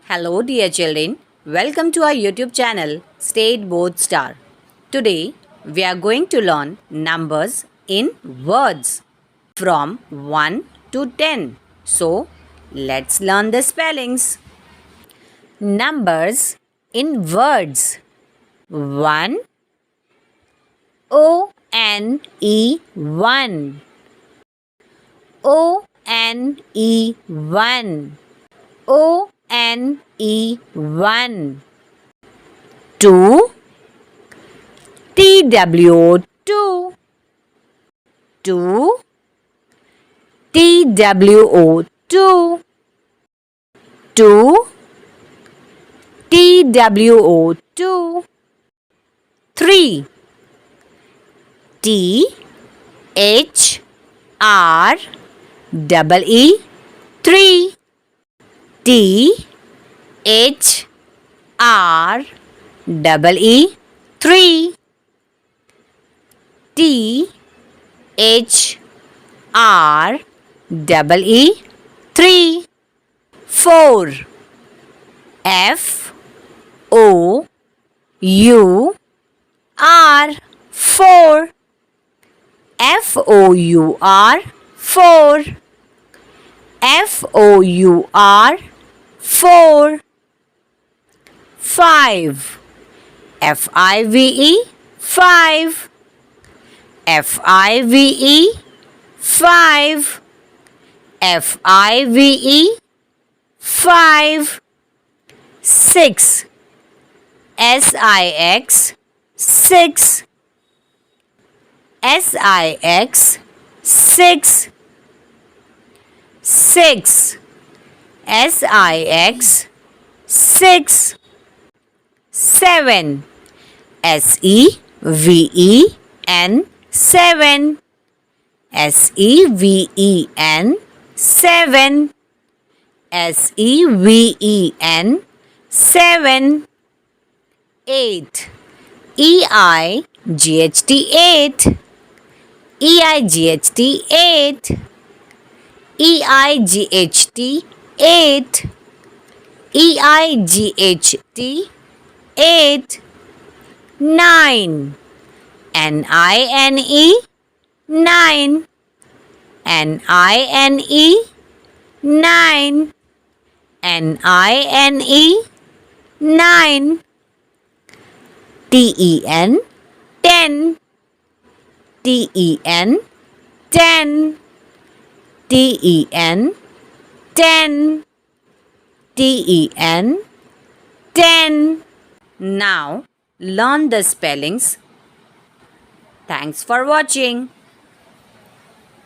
Hello dear children, welcome to our YouTube channel State Board Star. Today we are going to learn numbers in words from 1 to 10. So let's learn the spellings. Numbers in words. 1 O-N-E 1 O-N-E 1 O-N-E 1 2 T-W 2 2 T-W-O 2 2 T-W-O 2 3 T-H-R-E-E 3 T-H-R-E-E 3 T-H-R-E-E 3 4 F-O-U-R 4 F-O-U-R 4 F-O-U-R 4 5 F-I-V-E 5 F-I-V-E 5 F-I-V-E 5 6 S-I-X 6 S-I-X 6 6 S-I-X 6 7 S-E-V-E-N 7 S-E-V-E-N 7 S-E-V-E-N 7 8 E-I-G-H-T 8 E-I-G-H-T 8 E-I-G-H-T 8 E-I-G-H-T 8 9 N-I-N-E 9 N-I-N-E 9 N-I-N-E 9 T-E-N 10 T-E-N 10 T-E-N 10 T-E-N 10 Now learn the spellings. Thanks for watching.